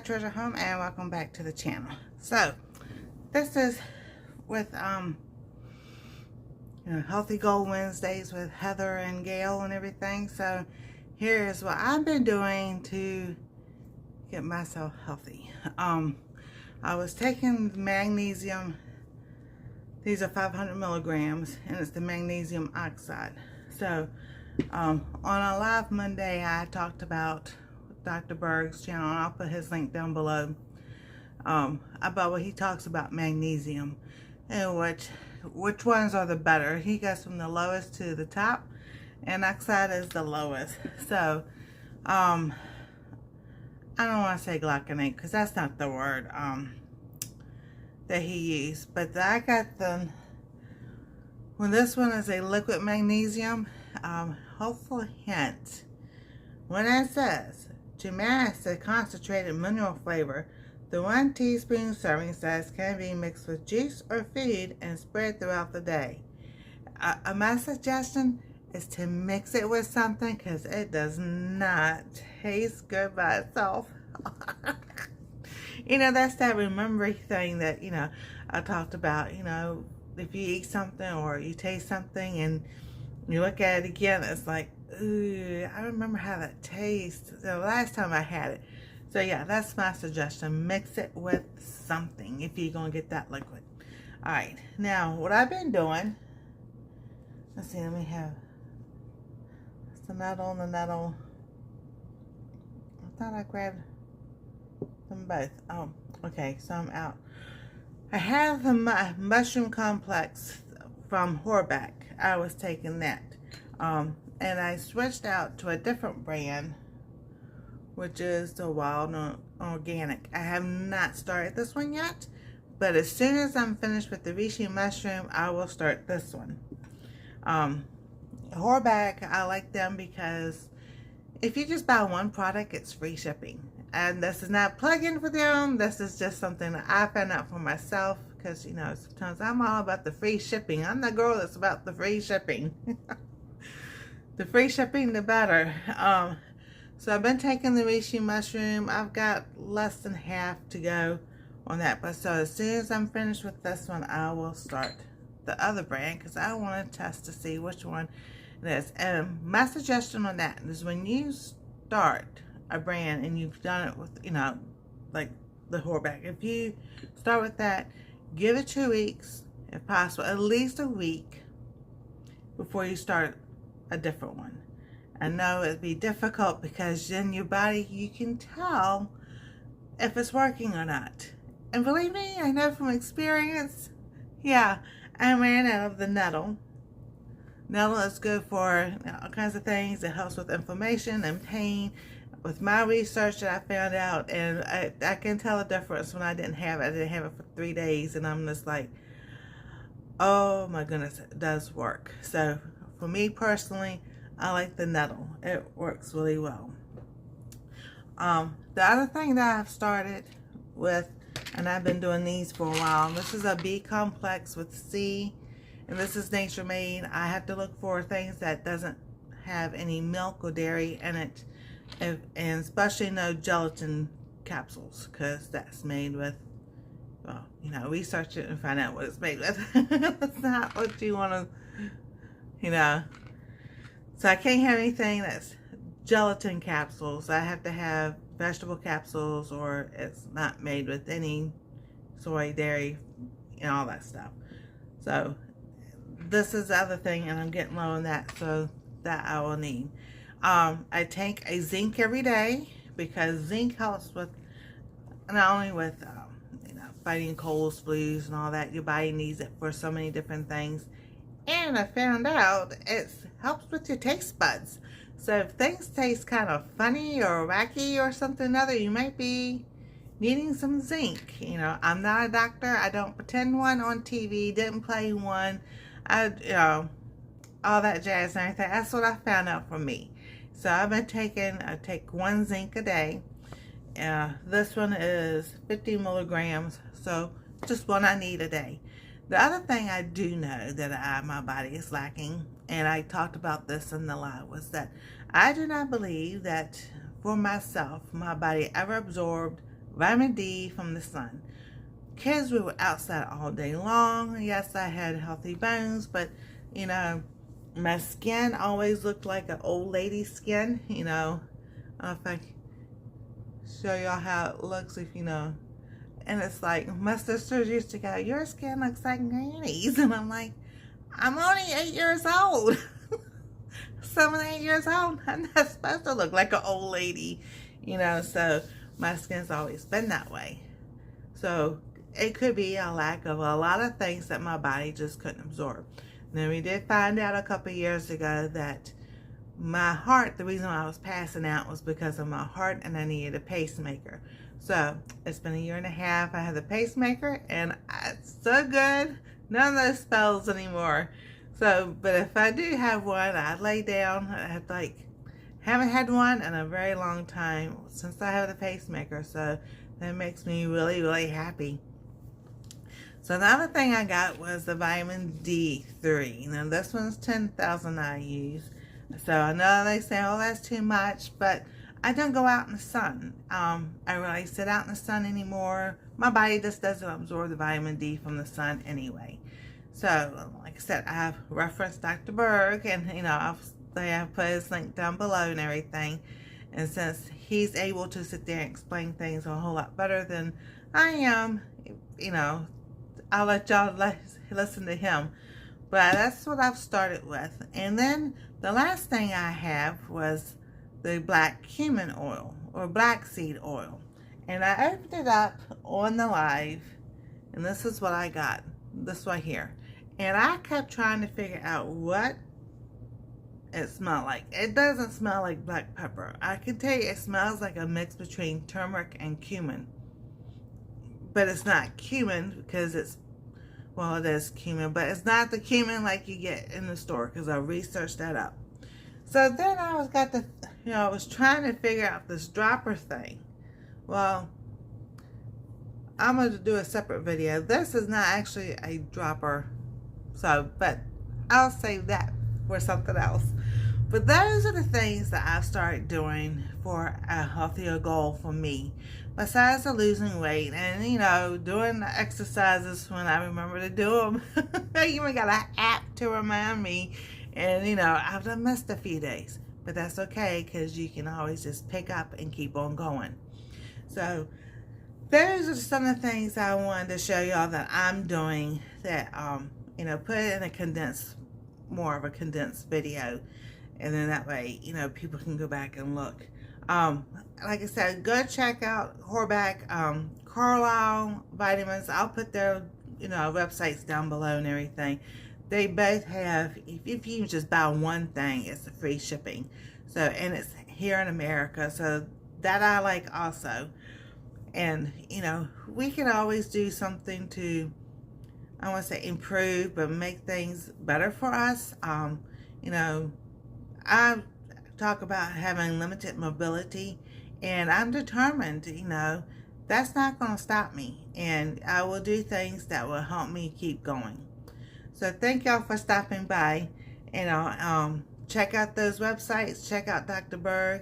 treasure home, and welcome back to the channel. So this is with Healthy Goal Wednesdays with Heather and Gail and everything. So here is what I've been doing to get myself healthy. I was taking magnesium. These are 500 milligrams, and it's the magnesium oxide. So on a live Monday, I talked about Dr. Berg's channel, and I'll put his link down below, about what he talks about magnesium and which ones are the better. He goes from the lowest to the top, and oxide is the lowest. So I don't want to say glycinate because that's not the word that he used, but I got the, when this one is a liquid magnesium, hopeful hint, when it says to mask the concentrated mineral flavor, the 1 teaspoon serving size can be mixed with juice or food and spread throughout the day. My suggestion is to mix it with something because it does not taste good by itself. That's that remembering thing that, I talked about, if you eat something or you taste something and you look at it again, it's like, ooh, I remember how that tastes the last time I had it. So yeah, that's my suggestion. Mix it with something if you're going to get that liquid. All right, now what I've been doing, let's see, let me have the nettle and the nettle. I thought I grabbed them both. Oh, okay, so I'm out. I have the mushroom complex from Horbaach. I was taking that. And I switched out to a different brand, which is the Wild Organic. I have not started this one yet, but as soon as I'm finished with the reishi mushroom, I will start this one. Horbaach, I like them because if you just buy one product, it's free shipping. And this is not plug-in for them. This is just something that I found out for myself because, sometimes I'm all about the free shipping. I'm the girl that's about the free shipping. The free shipping, the better. So I've been taking the reishi mushroom. I've got less than half to go on that. But so as soon as I'm finished with this one, I will start the other brand because I want to test to see which one it is. And my suggestion on that is when you start a brand and you've done it with, like the Horbaach, if you start with that, give it 2 weeks, if possible, at least a week before you start a different one. I know it'd be difficult because then your body, you can tell if it's working or not. And believe me, I know from experience, yeah, I ran out of the nettle. Nettle is good for all kinds of things. It helps with inflammation and pain. With my research that I found out, and I can tell the difference when I didn't have it. I didn't have it for 3 days, and I'm just like, oh my goodness, it does work. So for me personally, I like the nettle. It works really well. The other thing that I've started with, and I've been doing these for a while, this is a B complex with C, and this is nature made. I have to look for things that doesn't have any milk or dairy in it, and especially no gelatin capsules, because that's made with, well, research it and find out what it's made with. That's not what you want to, So I can't have anything that's gelatin capsules. I have to have vegetable capsules, or it's not made with any soy, dairy, and all that stuff. So this is the other thing, and I'm getting low on that, so that I will need. I take a zinc every day because zinc helps with, not only with, fighting colds, flus, and all that. Your body needs it for so many different things. And I found out it helps with your taste buds. So if things taste kind of funny or wacky or something other, you might be needing some zinc. I'm not a doctor. I don't pretend one on TV. Didn't play one. All that jazz and everything. That's what I found out for me. So I've been I take 1 zinc a day. This one is 50 milligrams. So just one I need a day. The other thing I do know that my body is lacking, and I talked about this in the live, was that I do not believe that for myself, my body ever absorbed vitamin D from the sun. Kids, we were outside all day long. Yes, I had healthy bones, but, you know, my skin always looked like an old lady skin, you know. I don't know if I show y'all how it looks, if you know. And it's like, my sisters used to go, your skin looks like granny's. And I'm like, I'm only 8 years old. 7, 8 years old. I'm not supposed to look like an old lady, you know. So my skin's always been that way. So it could be a lack of a lot of things that my body just couldn't absorb. Then we did find out a couple of years ago that my heart, the reason I was passing out was because of my heart, and I needed a pacemaker. So it's been 1.5 years. I have the pacemaker, and it's so good. None of those spells anymore. So, but if I do have one, I lay down. I haven't had one in a very long time since I have the pacemaker. So that makes me really, really happy. So the other thing I got was the vitamin D3. Now this one's 10,000 IUs. So I know they say, oh, that's too much, but I don't go out in the sun. I really sit out in the sun anymore. My body just doesn't absorb the vitamin D from the sun anyway. So like I said, I have referenced Dr. Berg, and you know, they have put his link down below and everything. And since he's able to sit there and explain things a whole lot better than I am, you know, I'll let y'all listen to him. But that's what I've started with. And then the last thing I have was the black cumin oil, or black seed oil. And I opened it up on the live, and this is what I got. This right here. And I kept trying to figure out what it smelled like. It doesn't smell like black pepper. I can tell you it smells like a mix between turmeric and cumin. But it's not cumin because it's, well, it is cumin, but it's not the cumin like you get in the store, because I researched that up. So then I was trying to figure out this dropper thing. Well, I'm going to do a separate video. This is not actually a dropper, so, but I'll save that for something else. But those are the things that I've started doing for a healthier goal for me. Besides the losing weight and, you know, doing the exercises when I remember to do them. I even got an app to remind me. And, you know, I've missed a few days. But that's okay, because you can always just pick up and keep on going. So those are some of the things I wanted to show y'all that I'm doing that, you know, put it in more of a condensed video. And then that way, you know, people can go back and look. Like I said, go check out Horbaach, Carlisle vitamins. I'll put their, you know, websites down below and everything. They both have, if you just buy one thing, it's free shipping. So, and it's here in America. So that I like also. And, you know, we can always do something to, I want to say improve, but make things better for us. You know, I talk about having limited mobility, and I'm determined, you know, that's not going to stop me, and I will do things that will help me keep going. So thank y'all for stopping by, and check out those websites, check out Dr. Berg.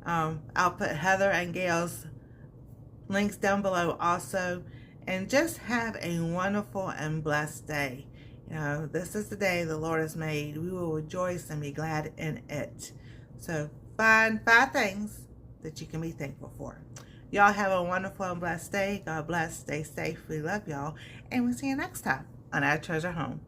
I'll put Heather and Gail's links down below also, and just have a wonderful and blessed day. You know, this is the day the Lord has made. We will rejoice and be glad in it. So find 5 things that you can be thankful for. Y'all have a wonderful and blessed day. God bless. Stay safe. We love y'all. And we'll see you next time on Our Treasure Home.